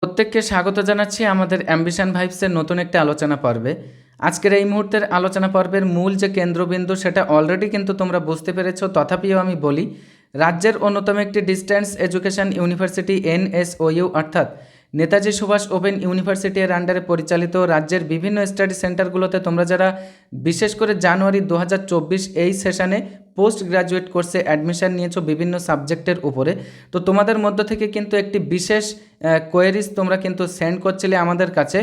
প্রত্যেককে স্বাগত জানাচ্ছি আমাদের অ্যাম্বিশন ভাইবসের নতুন একটি আলোচনা পর্বে। আজকের এই মুহূর্তের আলোচনা পর্বের মূল যে কেন্দ্রবিন্দু সেটা অলরেডি কিন্তু তোমরা বুঝতে পেরেছো, তথাপিও আমি বলি, রাজ্যের অন্যতম একটি ডিস্ট্যান্স এডুকেশন ইউনিভার্সিটি NSOU অর্থাৎ নেতাজি সুভাষ ওপেন ইউনিভার্সিটি এর আন্ডারে পরিচালিত রাজ্যের বিভিন্ন স্টাডি সেন্টারগুলোতে তোমরা যারা বিশেষ করে জানুয়ারি 2024 এই সেশনে পোস্ট গ্রাজুয়েট কোর্সে অ্যাডমিশন নিয়েছো বিভিন্ন সাবজেক্টের উপরে, তো তোমাদের মধ্য থেকে কিন্তু একটি বিশেষ কোয়েরিজ তোমরা কিন্তু সেন্ড করছিলে আমাদের কাছে।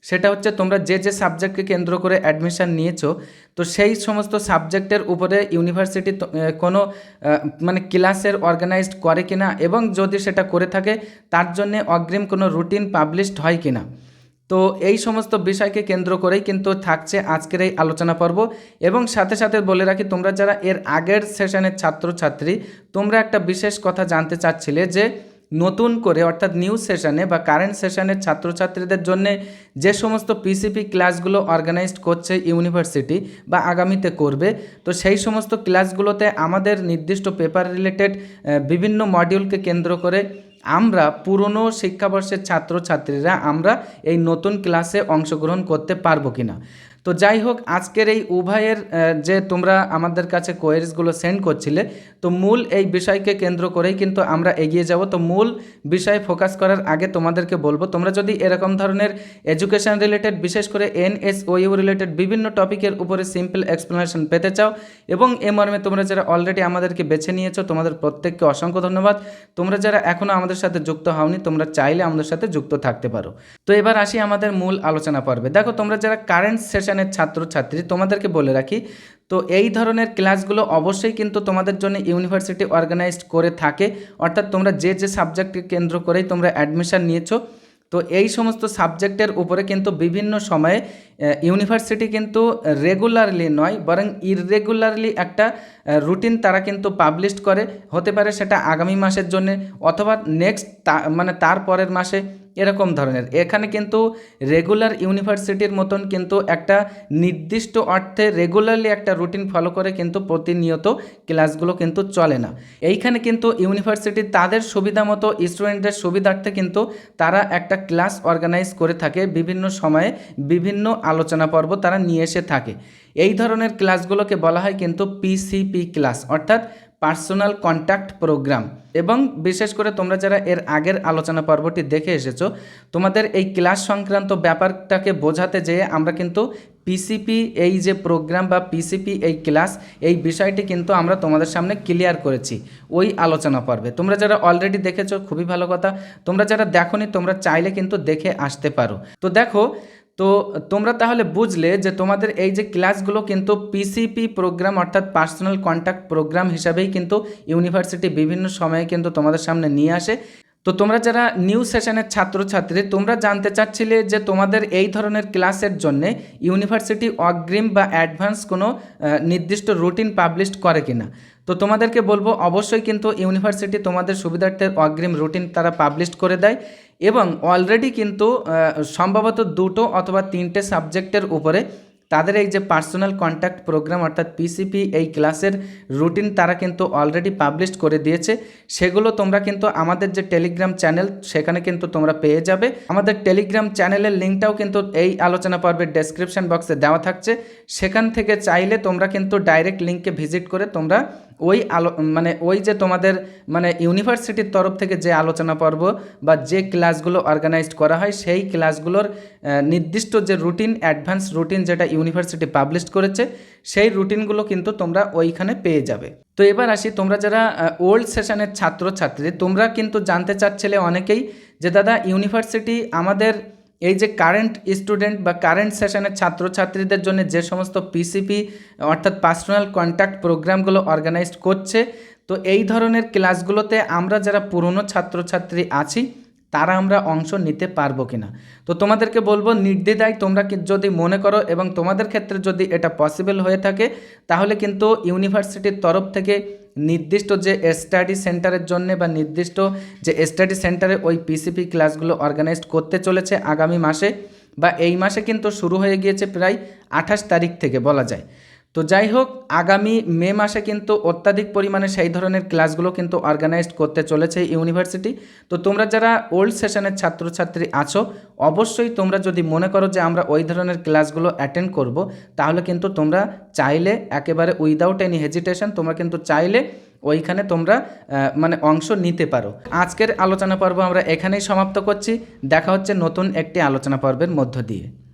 সেটা হচ্ছে তোমরা যে যে সাবজেক্টকে কেন্দ্র করে অ্যাডমিশন নিয়েছো, তো সেই সমস্ত সাবজেক্টের উপরে ইউনিভার্সিটি কোনো মানে ক্লাসের অর্গানাইজড করে কিনা, এবং যদি সেটা করে থাকে তার জন্যে অগ্রিম কোনো রুটিন পাবলিশড হয় কিনা। তো এই সমস্ত বিষয়কে কেন্দ্র করেই কিন্তু থাকছে আজকের এই আলোচনা পর্ব। এবং সাথে সাথে বলে রাখি, তোমরা যারা এর আগের সেশনের ছাত্রছাত্রী, তোমরা একটা বিশেষ কথা জানতে চাচ্ছিলে যে নতুন করে অর্থাৎ নিউ সেশনে বা কারেন্ট সেশনের ছাত্রছাত্রীদের জন্য যে সমস্ত পিসিপি ক্লাসগুলো অর্গানাইজড করছে ইউনিভার্সিটি বা আগামীতে করবে, তো সেই সমস্ত ক্লাসগুলোতে আমাদের নির্দিষ্ট পেপার রিলেটেড বিভিন্ন মডিউলকে কেন্দ্র করে আমরা পুরনো শিক্ষাবর্ষের ছাত্রছাত্রীরা আমরা এই নতুন ক্লাসে অংশগ্রহণ করতে পারবো কিনা। তো যাই হোক, আজকের এই উভয়ের যে তোমরা আমাদের কাছে কোয়েরিজগুলো সেন্ড করছিলে, তো মূল এই বিষয়কে কেন্দ্র করেই কিন্তু আমরা এগিয়ে যাব। তো মূল বিষয়ে ফোকাস করার আগে তোমাদেরকে বলবো, তোমরা যদি এরকম ধরনের এডুকেশন রিলেটেড বিশেষ করে NSOU রিলেটেড বিভিন্ন টপিকের উপরে সিম্পল এক্সপ্লেনেশন পেতে চাও এবং এ মর্মে তোমরা যারা অলরেডি আমাদেরকে বেছে নিয়েছো, তোমাদের প্রত্যেককে অসংখ্য ধন্যবাদ। তোমরা যারা এখনও আমাদের সাথে যুক্ত হওনি, তোমরা চাইলে আমাদের সাথে যুক্ত থাকতে পারো। তো এবার আসি আমাদের মূল আলোচনা পর্বে। দেখো, তোমরা যারা কারেন্ট সেশনের ছাত্রছাত্রী, তোমাদেরকে বলে রাখি, তো এই ধরনের ক্লাসগুলো অবশ্যই কিন্তু তোমাদের জন্য ইউনিভার্সিটি অর্গানাইজড করে থাকে। অর্থাৎ তোমরা যে যে সাবজেক্টকে কেন্দ্র করেই তোমরা অ্যাডমিশন নিয়েছো, তো এই সমস্ত সাবজেক্টের উপরে কিন্তু বিভিন্ন সময়ে ইউনিভার্সিটি কিন্তু রেগুলারলি নয় বরং ইররেগুলারলি একটা রুটিন তারা কিন্তু পাবলিশ করে। হতে পারে সেটা আগামী মাসের জন্য অথবা নেক্সট মানে তার পরের মাসে, এরকম ধরনের। এখানে কিন্তু রেগুলার ইউনিভার্সিটির মতন কিন্তু একটা নির্দিষ্ট অর্থে রেগুলারলি একটা রুটিন ফলো করে কিন্তু প্রতিনিয়ত ক্লাসগুলো কিন্তু চলে না। এইখানে কিন্তু ইউনিভার্সিটি তাদের সুবিধা মতো স্টুডেন্টদের সুবিধার্থে কিন্তু তারা একটা ক্লাস অর্গানাইজ করে থাকে, বিভিন্ন সময়ে বিভিন্ন আলোচনা পর্ব তারা নিয়ে এসে থাকে। এই ধরনের ক্লাসগুলোকে বলা হয় কিন্তু PCP ক্লাস অর্থাৎ পার্সোনাল কন্ট্যাক্ট প্রোগ্রাম। এবং বিশেষ করে তোমরা যারা এর আগের আলোচনা পর্বটি দেখে এসেছো, তোমাদের এই ক্লাস সংক্রান্ত ব্যাপারটাকে বোঝাতে যেয়ে আমরা কিন্তু PCP এই যে প্রোগ্রাম বা PCP এই ক্লাস, এই বিষয়টি কিন্তু আমরা তোমাদের সামনে ক্লিয়ার করেছি ওই আলোচনা পর্বে। তোমরা যারা অলরেডি দেখেছো খুবই ভালো কথা, তোমরা যারা দেখোনি তোমরা চাইলে কিন্তু দেখে আসতে পারো। তো দেখো, তো তোমরা তাহলে বুঝলে যে তোমাদের এই যে ক্লাসগুলো কিন্তু PCP প্রোগ্রাম অর্থাৎ পার্সোনাল কন্ট্যাক্ট প্রোগ্রাম হিসাবেই কিন্তু ইউনিভার্সিটি বিভিন্ন সময়ে কিন্তু তোমাদের সামনে নিয়ে আসে। তো তোমরা যারা নিউ সেশনের ছাত্রছাত্রী, তোমরা জানতে চাচ্ছিলে যে তোমাদের এই ধরনের ক্লাসের জন্যে ইউনিভার্সিটি অগ্রিম বা অ্যাডভান্স কোনো নির্দিষ্ট রুটিন পাবলিশ করে কিনা। তো তোমাদেরকে বলবো, অবশ্যই কিন্তু ইউনিভার্সিটি তোমাদের সুবিধার্থে অগ্রিম রুটিন তারা পাবলিশ করে দেয় এবং অলরেডি কিন্তু সম্ভবত 2টো অথবা 3টে সাবজেক্টের উপরে তাদের এই যে পার্সোনাল কন্ট্যাক্ট প্রোগ্রাম অর্থাৎ PCP এই ক্লাসের রুটিন তারা কিন্তু অলরেডি পাবলিশ করে দিয়েছে। সেগুলো তোমরা কিন্তু আমাদের যে টেলিগ্রাম চ্যানেল সেখানে কিন্তু তোমরা পেয়ে যাবে। আমাদের টেলিগ্রাম চ্যানেলের লিঙ্কটাও কিন্তু এই আলোচনা পর্বের ডেসক্রিপশন বক্সে দেওয়া থাকছে। সেখান থেকে চাইলে তোমরা কিন্তু ডাইরেক্ট লিঙ্কে ভিজিট করে তোমরা ওই ওই যে তোমাদের ইউনিভার্সিটির তরফ থেকে যে আলোচনা পর্ব বা যে ক্লাসগুলো অর্গানাইজড করা হয়, সেই ক্লাসগুলোর নির্দিষ্ট যে রুটিন, অ্যাডভান্স রুটিন যেটা ইউনিভার্সিটি পাবলিশ করেছে, সেই রুটিনগুলো কিন্তু তোমরা ওইখানে পেয়ে যাবে। তো এবার আসি, তোমরা যারা ওল্ড সেশনের ছাত্রছাত্রী, তোমরা কিন্তু জানতে চাচ্ছিলে অনেকেই যে দাদা, ইউনিভার্সিটি আমাদের এই যে কারেন্ট স্টুডেন্ট বা কারেন্ট সেশনের ছাত্রছাত্রীদের জন্য যে সমস্ত PCP অর্থাৎ পার্সোনাল কন্ট্যাক্ট প্রোগ্রামগুলো অর্গানাইজড করছে, তো এই ধরনের ক্লাসগুলোতে আমরা যারা পুরনো ছাত্রছাত্রী আছি তারা আমরা অংশ নিতে পারবো কিনা। তো তোমাদেরকে বলবো, নির্দ্বিধায় তোমরা যদি মনে করো এবং তোমাদের ক্ষেত্রে যদি এটা পসিবল হয়ে থাকে, তাহলে কিন্তু ইউনিভার্সিটির তরফ থেকে নির্দিষ্ট যে স্টাডি সেন্টারের জন্য বা নির্দিষ্ট যে স্টাডি সেন্টারে ওই PCP ক্লাসগুলো অর্গানাইজড করতে চলেছে আগামী মাসে বা এই মাসে কিন্তু শুরু হয়ে গিয়েছে প্রায় 28 তারিখ থেকে বলা যায়। তো যাই হোক, আগামী মে মাসে কিন্তু অত্যাধিক পরিমাণে সেই ধরনের ক্লাসগুলো কিন্তু অর্গানাইজড করতে চলেছে ইউনিভার্সিটি। তো তোমরা যারা ওল্ড সেশনের ছাত্রছাত্রী আছো, অবশ্যই তোমরা যদি মনে করো যে আমরা ওই ধরনের ক্লাসগুলো অ্যাটেন্ড করব, তাহলে কিন্তু তোমরা চাইলে একেবারে উইদাউট এনি হেজিটেশন তোমরা কিন্তু চাইলে ওইখানে তোমরা মানে অংশ নিতে পারো। আজকের আলোচনা পর্ব আমরা এখানেই সমাপ্ত করছি। দেখা হচ্ছে নতুন একটি আলোচনা পর্বের মধ্য দিয়ে।